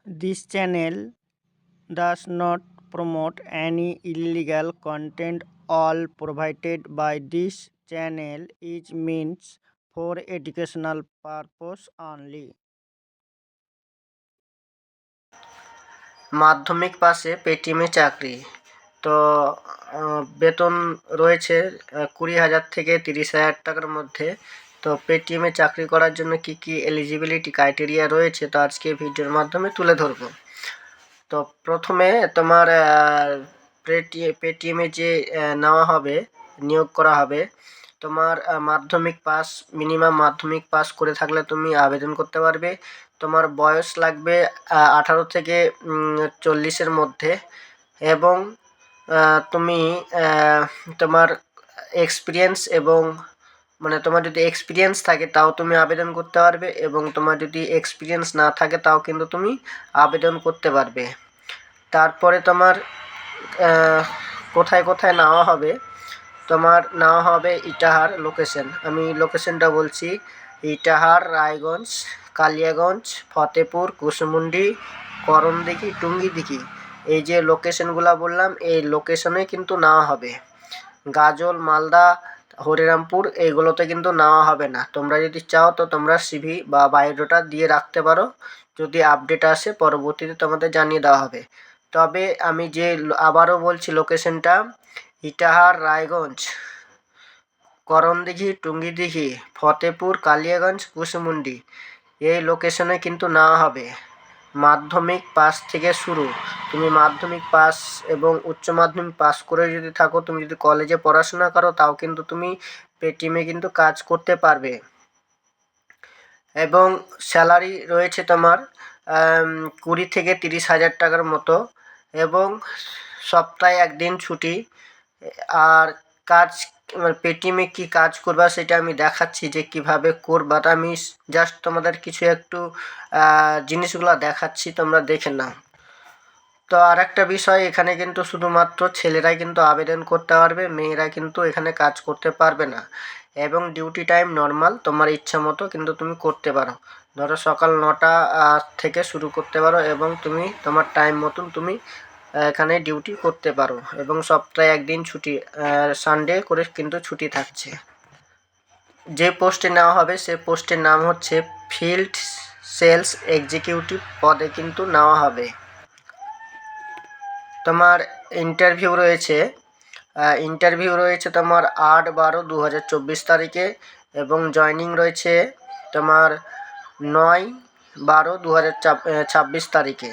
This channel does not promote any illegal content. All provided by this channel is meant for educational purpose only. মাধ্যমিক পাশে পেটিএমে চাকরি। তো বেতন রয়েছে 20,000 থেকে 30,000 টাকার মধ্যে। তো পেটিএমে চাকরি করার জন্য কি কি এলিজিবিলিটি ক্রাইটেরিয়া রয়েছে তো আজকে ভিডিওর মাধ্যমে তুলে ধরব। তো প্রথমে তোমার পেটিএমে যে নেওয়া হবে, নিয়োগ করা হবে, তোমার মাধ্যমিক পাস, মিনিমাম মাধ্যমিক পাস করে থাকলে তুমি আবেদন করতে পারবে। তোমার বয়স লাগবে 18 থেকে 40-এর মধ্যে, এবং তুমি তোমার এক্সপিরিয়েন্স এবং মানে তোমার যদি এক্সপিরিয়েন্স থাকে তাও তুমি আবেদন করতে পারবে, এবং তোমার যদি এক্সপিরিয়েন্স না থাকে তাও কিন্তু তুমি আবেদন করতে পারবে। তারপরে তোমার কোথায় কোথায় নেওয়া হবে, তোমার নেওয়া হবে ইটাহার লোকেশন। আমি লোকেশনটা বলছি: ইটাহার, রায়গঞ্জ, কালিয়াগঞ্জ, ফতেপুর, কুশমুন্ডি, করণদিঘি, টুঙ্গিদিঘি, এই যে লোকেশনগুলো বললাম এই লোকেশনে কিন্তু নেওয়া হবে। গাজল, মালদা, হরিরামপুর এইগুলোতে কিন্তু নেওয়া হবে না। তোমরা যদি চাও তো তোমরা সিভি বা বায়োডাটা দিয়ে রাখতে পারো, যদি আপডেট আসে পরবর্তীতে তোমাদের জানিয়ে দেওয়া হবে। তবে আমি যে আবারও বলছি লোকেশনটা: ইটাহার, রায়গঞ্জ, করণদিঘি, টুঙ্গিদিঘি, ফতেপুর, কালিয়াগঞ্জ, কুশমুন্ডি, এই লোকেশনে কিন্তু নেওয়া হবে। মাধ্যমিক পাস থেকে শুরু। তুমি মাধ্যমিক পাস এবং উচ্চ মাধ্যমিক পাস করে যদি থাকো, তুমি যদি কলেজে পড়াশোনা করো, তাও কিন্তু তুমি পেটিএমে কিন্তু কাজ করতে পারবে। এবং স্যালারি রয়েছে তোমার 20 থেকে 30,000 টাকার মতো, এবং সপ্তাহে একদিন ছুটি। আর কাজ পেটিএমে কি কাজ করবা সেটা আমি দেখাচ্ছি যে কিভাবে করবা। আমি জাস্ট তোমাদের কিছু একটু জিনিসগুলো দেখাচ্ছি, তোমরা দেখে নাও। তো আর একটা বিষয়, এখানে কিন্তু শুধুমাত্র ছেলেরাই কিন্তু আবেদন করতে পারবে, মেয়েরা কিন্তু এখানে কাজ করতে পারবে না। এবং ডিউটি টাইম নর্মাল, তোমার ইচ্ছা মতো কিন্তু তুমি করতে পারো। ধরো সকাল 9টা থেকে শুরু করতে পারো, এবং তুমি তোমার টাইম মতন তুমি এখানে ডিউটি করতে পারো। এবং সপ্তাহে একদিন ছুটি, সানডে করে কিন্তু ছুটি থাকছে। যে পোস্টে নেওয়া হবে সে পোস্টের নাম হচ্ছে ফিল্ড সেলস এক্সিকিউটিভ পদে কিন্তু নেওয়া হবে। তোমার ইন্টারভিউ রয়েছে তোমার 8/12/2024 তারিখে, এবং জয়নিং রয়েছে তোমার 9/12/2026 তারিখে।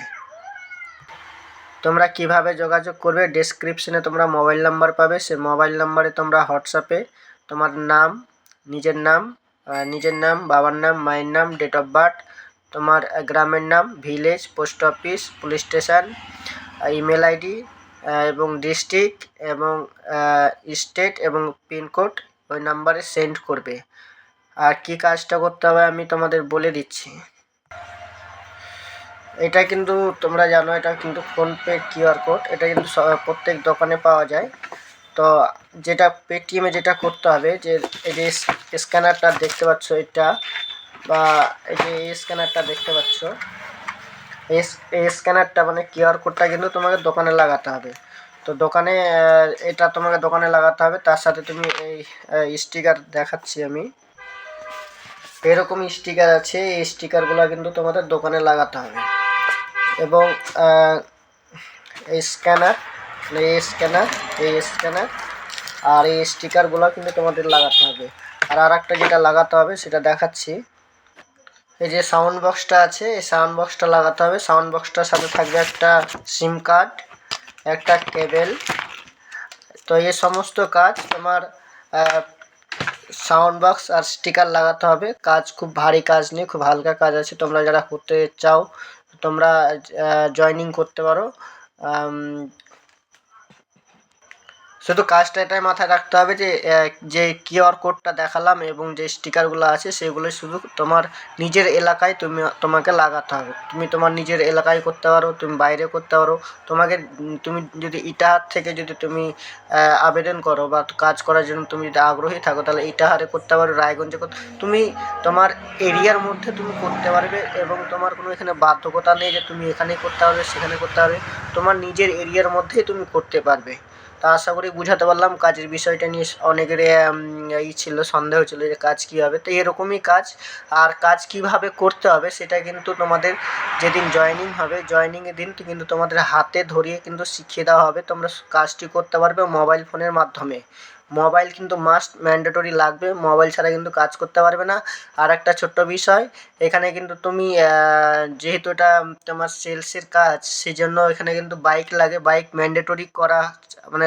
তোমরা কিভাবে যোগাযোগ করবে, ডেসক্রিপশনে তোমরা মোবাইল নাম্বার পাবে। সে মোবাইল নাম্বারে তোমরা হোয়াটসঅ্যাপে তোমার নাম, নিজের নাম, বাবার নাম, মায়ের নাম, ডেট অফ বার্থ, তোমার গ্রামের নাম, village, post office, police station, email ID, এবং ডিস্ট্রিক্ট এবং স্টেট এবং পিনকোড ওই নাম্বারে সেন্ড করবে। আর কি কাজটা করতে হবে আমি তোমাদের বলে দিচ্ছি। এটা কিন্তু তোমরা জানো, এটা কিন্তু ফোনপে কিউআর কোড, এটা কিন্তু প্রত্যেক দোকানে পাওয়া যায়। তো যেটা পেটিএমে যেটা করতে হবে, যে এই যে স্ক্যানারটা দেখতে পাচ্ছ, এটা বা এই যে স্ক্যানারটা দেখতে পাচ্ছ, এই স্ক্যানারটা মানে কিউআর কোডটা কিন্তু তোমাকে দোকানে লাগাতে হবে। তো দোকানে এটা তোমাকে দোকানে লাগাতে হবে। তার সাথে তুমি এই স্টিকার দেখাচ্ছি আমি, এরকম স্টিকার আছে, এই স্টিকারগুলো কিন্তু তোমাদের দোকানে লাগাতে হবে। এবং এই স্ক্যানার আর এই স্টিকারগুলো কিন্তু তোমাদের লাগাতে হবে। আর একটা যেটা লাগাতে হবে সেটা দেখাচ্ছি। এই যে সাউন্ড বক্সটা আছে, এই সাউন্ড বক্সটা লাগাতে হবে। সাউন্ড বক্সটার সাথে থাকবে একটা সিম কার্ড, একটা কেবেল। তো এই সমস্ত কাজ তোমার সাউন্ড বক্স আর স্টিকার লাগাতে হবে। কাজ খুব ভারী কাজ নেই, খুব হালকা কাজ আছে। তোমরা যারা করতে চাও তোমরা জয়েনিং করতে পারো। শুধু কাজটা এটাই মাথায় রাখতে হবে যে যে কিউআর কোডটা দেখালাম এবং যে স্টিকারগুলো আছে সেগুলো শুধু তোমার নিজের এলাকায় তোমাকে লাগাতে হবে। তুমি তোমার নিজের এলাকায় করতে পারো, তুমি বাইরে করতে পারো। তোমাকে তুমি যদি ইটাহার থেকে যদি তুমি আবেদন করো বা কাজ করার জন্য তুমি যদি আগ্রহী থাকো তাহলে ইটাহারে করতে পারো, রায়গঞ্জে তুমি তোমার এরিয়ার মধ্যে তুমি করতে পারবে এবং তোমার কোনো এখানে বাধ্যকতা নেই যে তুমি এখানেই করতে পারবে সেখানে করতে পারবে। তোমার নিজের এরিয়ার মধ্যেই তুমি করতে পারবে। তা আশা করি বুঝাতে পারলাম। কাজের বিষয়টা নিয়ে অনেকের ছিল, সন্দেহ ছিল যে কাজ কী হবে, তো এরকমই কাজ। আর কাজ কিভাবে করতে হবে সেটা কিন্তু তোমাদের যেদিন জয়েনিং হবে জয়েনিংয়ের দিন কিন্তু তোমাদের হাতে ধরিয়ে কিন্তু শিখিয়ে দেওয়া হবে। তোমরা কাজটি করতে পারবে মোবাইল ফোনের মাধ্যমে। মোবাইল কিন্তু মাস্ট ম্যান্ডেটরি লাগবে, মোবাইল ছাড়া কিন্তু কাজ করতে পারবে না। আর একটা ছোট্ট বিষয়, এখানে কিন্তু তুমি যেহেতু এটা তোমার সেলসের কাজ সেই জন্য এখানে কিন্তু বাইক লাগে, বাইক ম্যান্ডেটরি করা মানে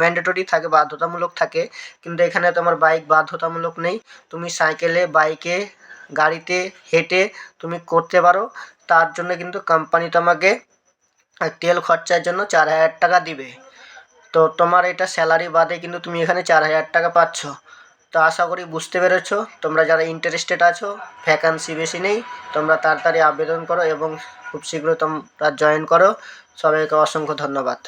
ম্যান্ডেটরি থাকে, বাধ্যতামূলক থাকে। কিন্তু এখানে তোমার বাইক বাধ্যতামূলক নেই, তুমি সাইকেলে, বাইকে, গাড়িতে, হেঁটে তুমি করতে পারো। তার জন্য কিন্তু কোম্পানি তোমাকে তেল খরচার জন্য 4,000 টাকা দিবে। তো তোমার এটা স্যালারি বাদে কিন্তু তুমি এখানে 4,000 টাকা পাচ্ছ। তো আশা করি বুঝতে পেরেছো। তোমরা যারা ইন্টারেস্টেড আছো, ভ্যাকান্সি বেশি নেই, তোমরা তাড়াতাড়ি আবেদন করো এবং খুব শীঘ্রই তোমরা জয়েন করো। সবাইকে অসংখ্য ধন্যবাদ।